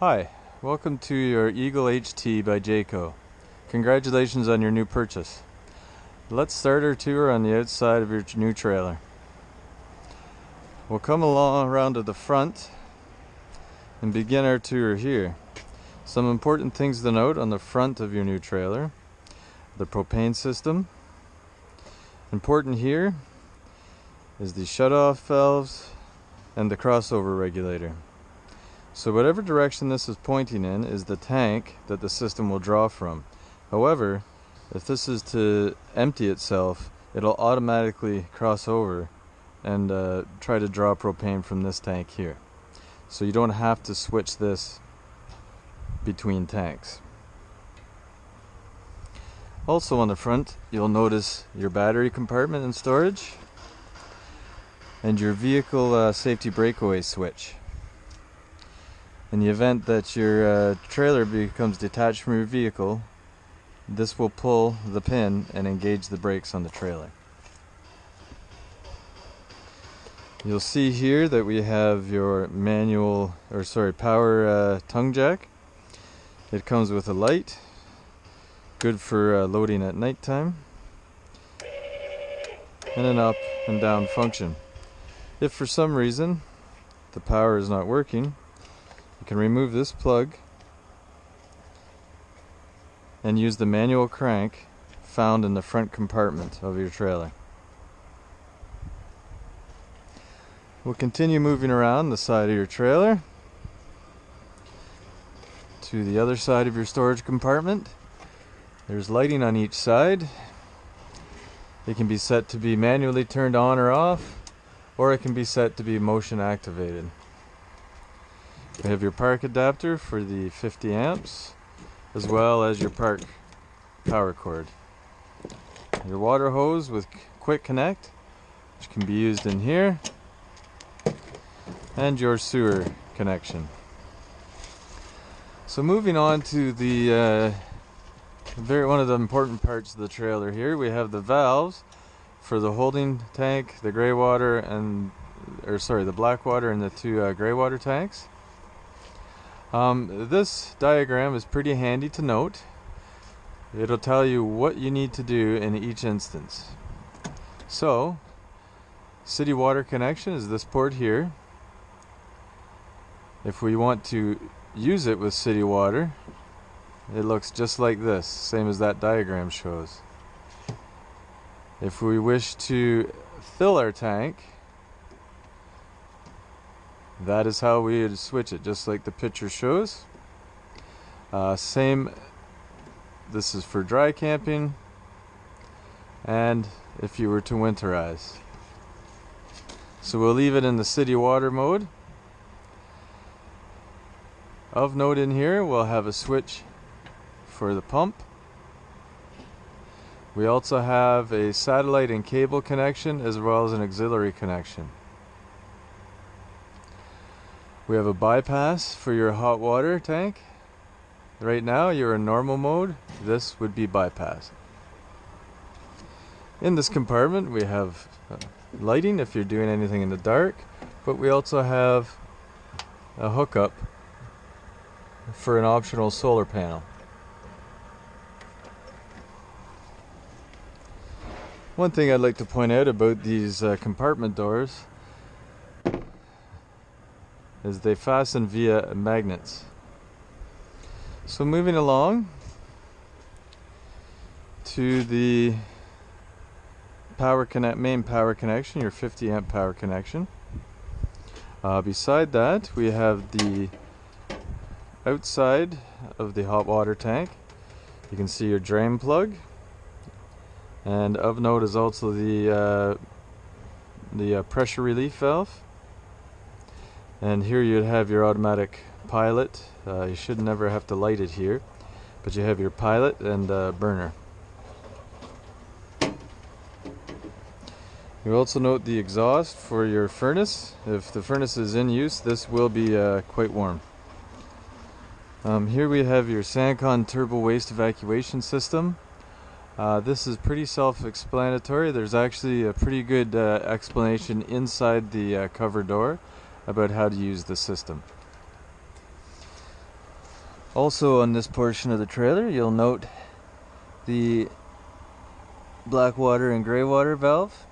Hi, welcome to your Eagle HT by Jayco. Congratulations on your new purchase. Let's start our tour on the outside of your new trailer. We'll come along around to the front and begin our tour here. Some important things to note on the front of your new trailer: the propane system. Important here is the shutoff valves and the crossover regulator. So whatever direction this is pointing in is the tank that the system will draw from. However, if this is to empty itself, it'll automatically cross over and try to draw propane from this tank here. So you don't have to switch this between tanks. Also on the front, you'll notice your battery compartment and storage and your vehicle safety breakaway switch. In the event that your trailer becomes detached from your vehicle, this will pull the pin and engage the brakes on the trailer. You'll see here that we have your power tongue jack. It comes with a light, good for loading at nighttime, and an up and down function. If for some reason the power is not working, you can remove this plug and use the manual crank found in the front compartment of your trailer. We'll continue moving around the side of your trailer to the other side of your storage compartment. There's lighting on each side. It can be set to be manually turned on or off, or it can be set to be motion activated. We have your park adapter for the 50 amps, as well as your park power cord. Your water hose with quick connect, which can be used in here, and your sewer connection. So moving on to the one of the important parts of the trailer here, we have the valves for the holding tank, the gray water, the black water, and the two gray water tanks. This diagram is pretty handy to note. It'll tell you what you need to do in each instance. So, city water connection is this port here. If we want to use it with city water, it looks just like this, same as that diagram shows. If we wish to fill our tank, that is how we would switch it, just like the picture shows. This is for dry camping, and if you were to winterize. So we'll leave it in the city water mode. Of note in here, we'll have a switch for the pump. We also have a satellite and cable connection, as well as an auxiliary connection. We have a bypass for your hot water tank. Right now you're in normal mode. This would be bypass. In this compartment we have lighting if you're doing anything in the dark, but we also have a hookup for an optional solar panel. One thing I'd like to point out about these compartment doors is they fasten via magnets. So moving along to the main power connection, your 50 amp power connection. Beside that we have the outside of the hot water tank. You can see your drain plug, and of note is also the pressure relief valve. And here you'd have your automatic pilot. You should never have to light it here, but you have your pilot and burner. You also note the exhaust for your furnace. If the furnace is in use, this will be quite warm. Here we have your SandCon turbo waste evacuation system. This is pretty self-explanatory. There's actually a pretty good explanation inside the cover door about how to use the system. Also on this portion of the trailer, you'll note the black water and gray water valve.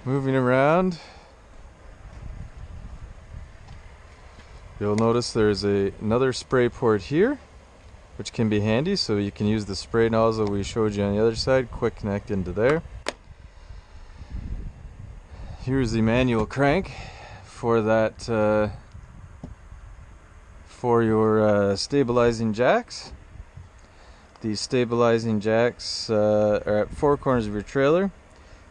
Moving around, you'll notice there's another spray port here, which can be handy, so you can use the spray nozzle we showed you on the other side, quick connect into there. Here's the manual crank for that for your stabilizing jacks. These stabilizing jacks are at four corners of your trailer.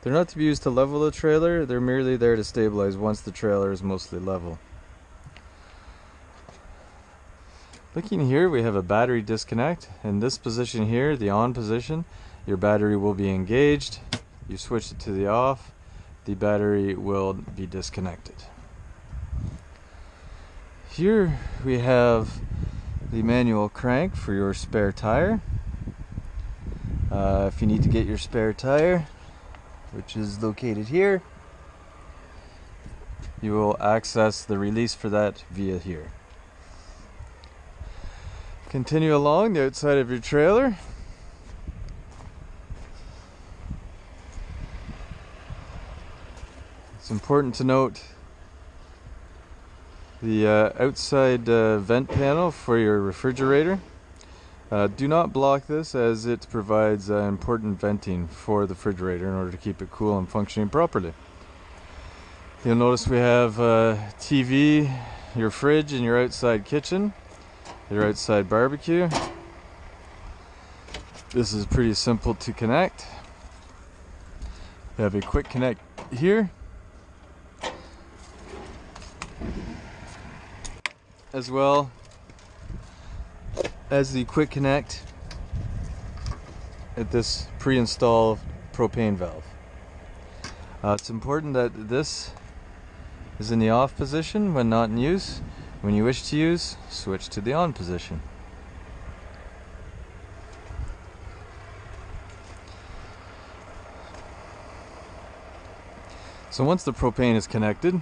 They're not to be used to level the trailer, they're merely there to stabilize once the trailer is mostly level. Looking here, we have a battery disconnect. In this position here, the on position, your battery will be engaged. You switch it to the off, the battery will be disconnected. Here we have the manual crank for your spare tire. If you need to get your spare tire, which is located here, you will access the release for that via here. Continue along the outside of your trailer. It's important to note the outside vent panel for your refrigerator. Do not block this, as it provides important venting for the refrigerator in order to keep it cool and functioning properly. You'll notice we have TV, your fridge, and your outside kitchen, your outside barbecue. This is pretty simple to connect. We have a quick connect here, as well as the quick connect at this pre-installed propane valve. It's important that this is in the off position when not in use. When you wish to use, switch to the on position. So once the propane is connected,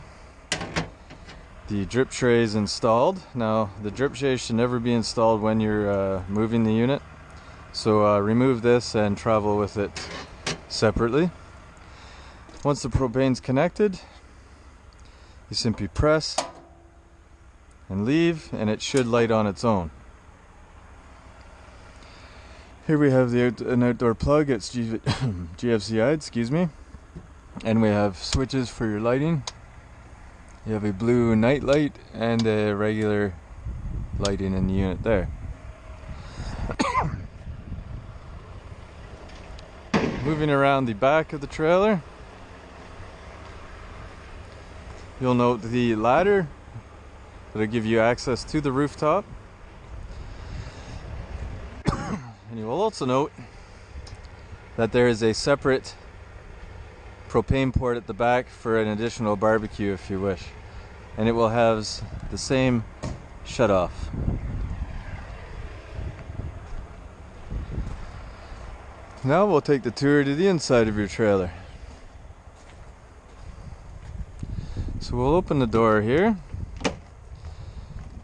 the drip tray is installed. Now, the drip tray should never be installed when you're moving the unit, so remove this and travel with it separately. Once the propane's connected, you simply press and leave, and it should light on its own. Here we have an outdoor plug. It's GFCI, excuse me, and we have switches for your lighting. You have a blue night light and a regular lighting in the unit there. Moving around the back of the trailer, you'll note the ladder that'll give you access to the rooftop. And you will also note that there is a separate propane port at the back for an additional barbecue if you wish, and it will have the same shut off. Now we'll take the tour to the inside of your trailer. So we'll open the door here.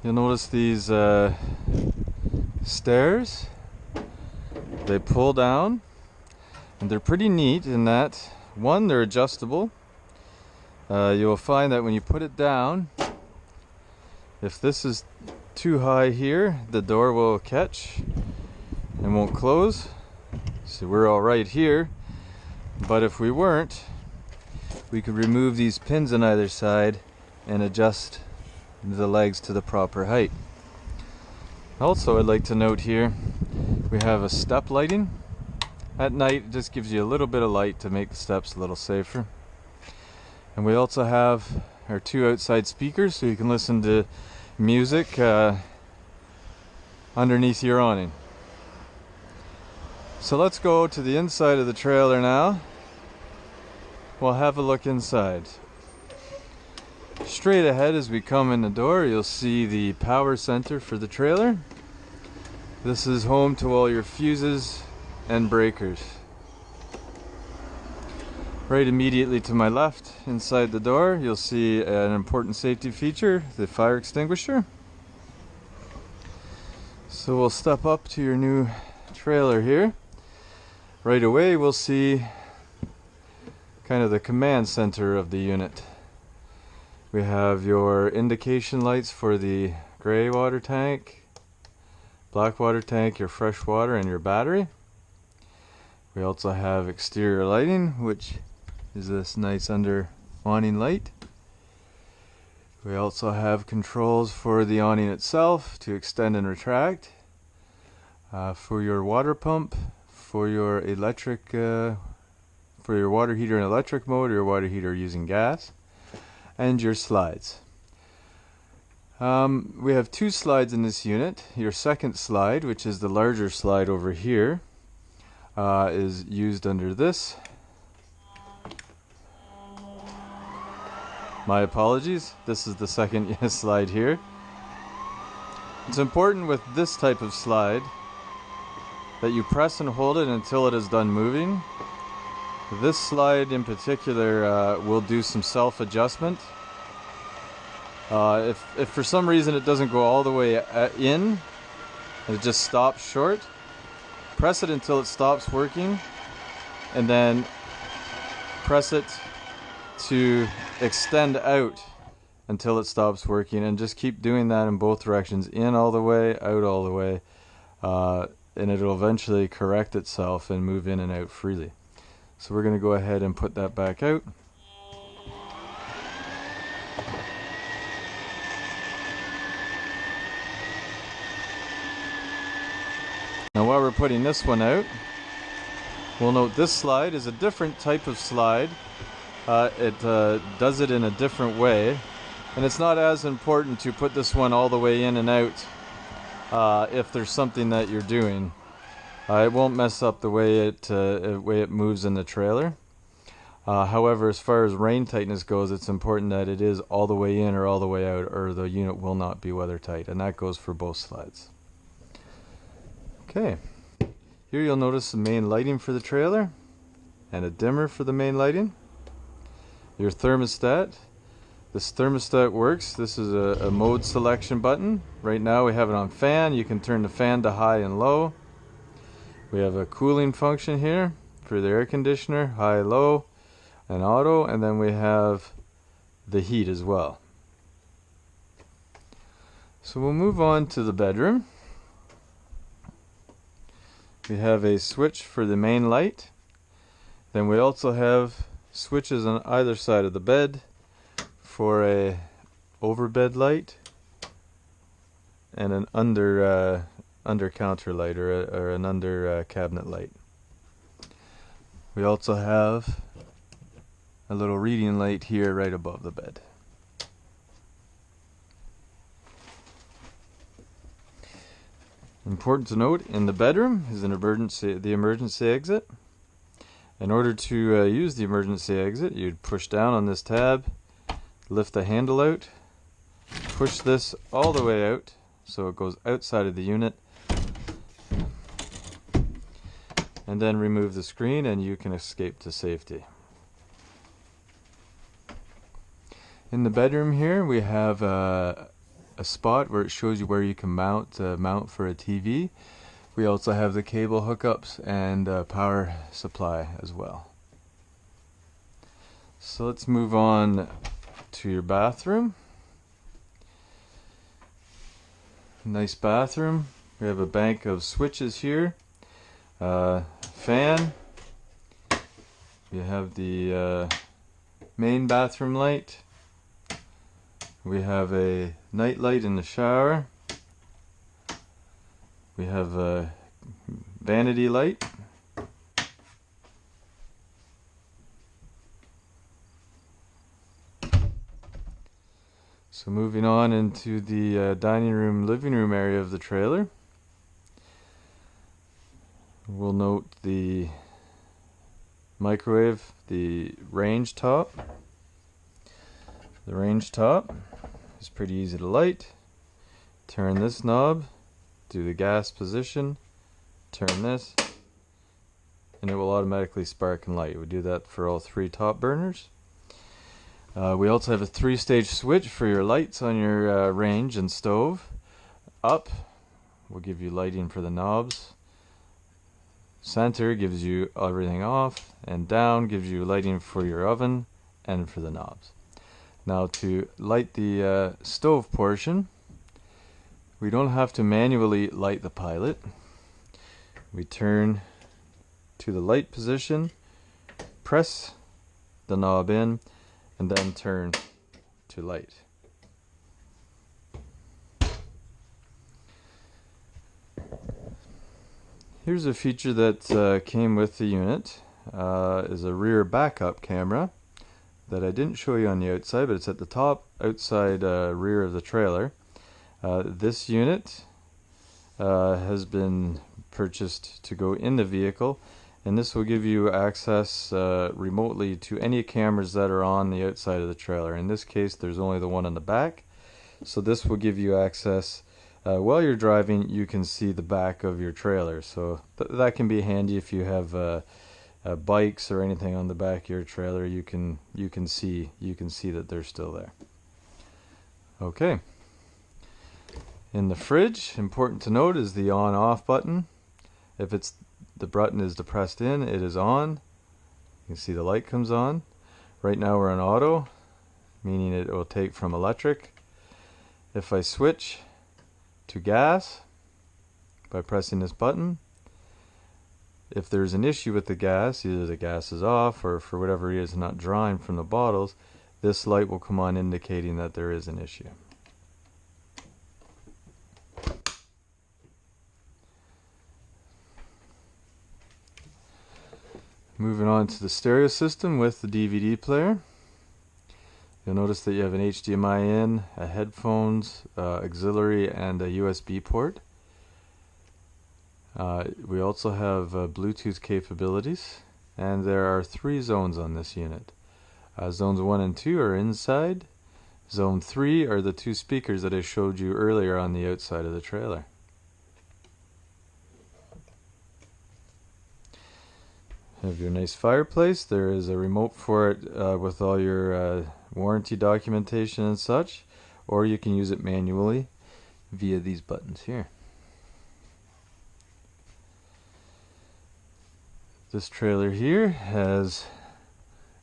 You'll notice these stairs. They pull down, and they're pretty neat in that, one, they're adjustable. You'll find that when you put it down, if this is too high here, the door will catch and won't close. So we're all right here, but if we weren't, we could remove these pins on either side and adjust the legs to the proper height. Also, I'd like to note here, we have a step lighting. At night, it just gives you a little bit of light to make the steps a little safer. And we also have our two outside speakers, so you can listen to music underneath your awning. So let's go to the inside of the trailer now. We'll have a look inside. Straight ahead as we come in the door, you'll see the power center for the trailer. This is home to all your fuses and breakers. Right immediately to my left, inside the door, you'll see an important safety feature, the fire extinguisher. So we'll step up to your new trailer here. Right away we'll see kind of the command center of the unit. We have your indication lights for the gray water tank, black water tank, your fresh water, and your battery. We also have exterior lighting, which is this nice under awning light. We also have controls for the awning itself to extend and retract, for your water pump, for your electric, for your water heater in electric mode, or your water heater using gas, and your slides. We have two slides in this unit. Your second slide, which is the larger slide over here, is used under this. My apologies, this is the second slide here. It's important with this type of slide that you press and hold it until it is done moving. This slide in particular will do some self-adjustment. If for some reason it doesn't go all the way in, and it just stops short, press it until it stops working, and then press it to extend out until it stops working, and just keep doing that in both directions, in all the way, out all the way, and it'll eventually correct itself and move in and out freely. So we're going to go ahead and put that back out. Now while we're putting this one out, we'll note this slide is a different type of slide. It does it in a different way, and it's not as important to put this one all the way in and out if there's something that you're doing. It won't mess up the way it moves in the trailer. However, as far as rain tightness goes, it's important that it is all the way in or all the way out, or the unit will not be weather tight, and that goes for both slides. Okay, here you'll notice the main lighting for the trailer and a dimmer for the main lighting. Your thermostat. This thermostat works. This is a mode selection button. Right now we have it on fan. You can turn the fan to high and low. We have a cooling function here for the air conditioner, high, low, and auto, and then we have the heat as well. So we'll move on to the bedroom. We have a switch for the main light. Then we also have switches on either side of the bed for a overbed light and an under counter light, or an under cabinet light. We also have a little reading light here right above the bed. Important to note, in the bedroom is the emergency exit. In order to use the emergency exit, you'd push down on this tab, lift the handle out, push this all the way out so it goes outside of the unit, and then remove the screen and you can escape to safety. In the bedroom here we have a spot where it shows you where you can mount for a TV. We also have the cable hookups and power supply as well. So let's move on to your bathroom. Nice bathroom. We have a bank of switches here. Fan. We have the main bathroom light. We have a night light in the shower. We have a vanity light. So moving on into the dining room, living room area of the trailer. We'll note the microwave, the range top. The range top is pretty easy to light. Turn this knob, do the gas position, turn this, and it will automatically spark and light. We do that for all 3 top burners. We also have a 3-stage switch for your lights on your range and stove. Up will give you lighting for the knobs. Center gives you everything off, and down gives you lighting for your oven and for the knobs. Now to light the stove portion, we don't have to manually light the pilot. We turn to the light position, press the knob in, and then turn to light. Here's a feature that came with the unit, is a rear backup camera that I didn't show you on the outside, but it's at the top outside rear of the trailer. This unit has been purchased to go in the vehicle, and this will give you access remotely to any cameras that are on the outside of the trailer. In this case, there's only the one on the back, so this will give you access while you're driving. You can see the back of your trailer, so that can be handy if you have bikes or anything on the back of your trailer. You can see that they're still there. Okay. In the fridge, important to note is the on-off button. If the button is depressed in, it is on. You can see the light comes on. Right now we're on auto, meaning it will take from electric. If I switch to gas by pressing this button, if there's an issue with the gas, either the gas is off or for whatever reason not drawing from the bottles, this light will come on indicating that there is an issue. Moving on to the stereo system with the DVD player. You'll notice that you have an HDMI in, a headphones, auxiliary, and a USB port. We also have Bluetooth capabilities, and there are 3 zones on this unit. Zones 1 and 2 are inside. Zone 3 are the 2 speakers that I showed you earlier on the outside of the trailer. Have your nice fireplace. There is a remote for it with all your warranty documentation and such, or you can use it manually via these buttons here. This trailer here has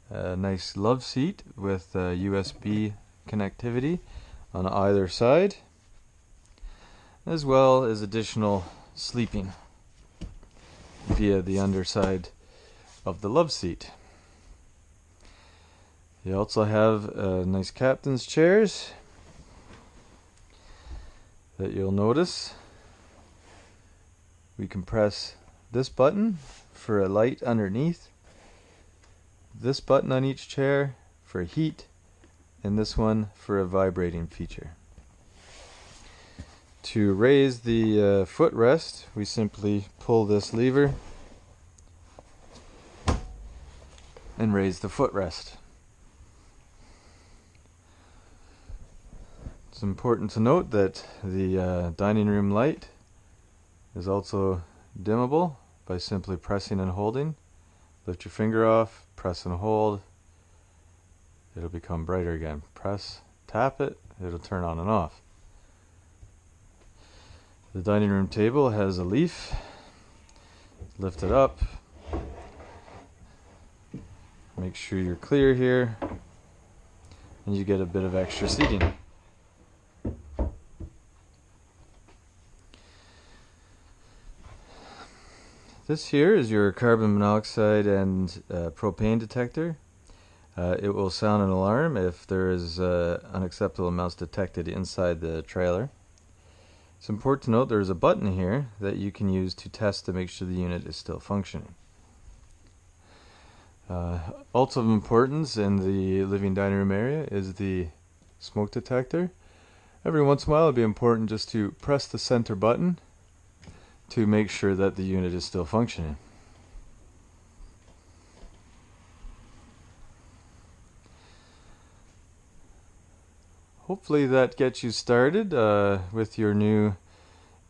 a nice love seat with USB connectivity on either side, as well as additional sleeping via the underside of the love seat. You also have nice captain's chairs that you'll notice. We can press this button for a light underneath, this button on each chair for heat, and this one for a vibrating feature. To raise the footrest, we simply pull this lever and raise the footrest. It's important to note that the dining room light is also dimmable by simply pressing and holding. Lift your finger off, press and hold, it'll become brighter again. Press, tap it, it'll turn on and off. The dining room table has a leaf. Lift it up. Make sure you're clear here, and you get a bit of extra seating. This here is your carbon monoxide and propane detector. It will sound an alarm if there is unacceptable amounts detected inside the trailer. It's important to note there's a button here that you can use to test to make sure the unit is still functioning. Also of importance in the living dining room area is the smoke detector. Every once in a while it would be important just to press the center button to make sure that the unit is still functioning. Hopefully that gets you started with your new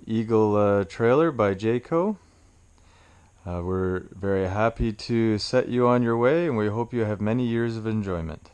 Eagle trailer by Jayco. We're very happy to set you on your way, and we hope you have many years of enjoyment.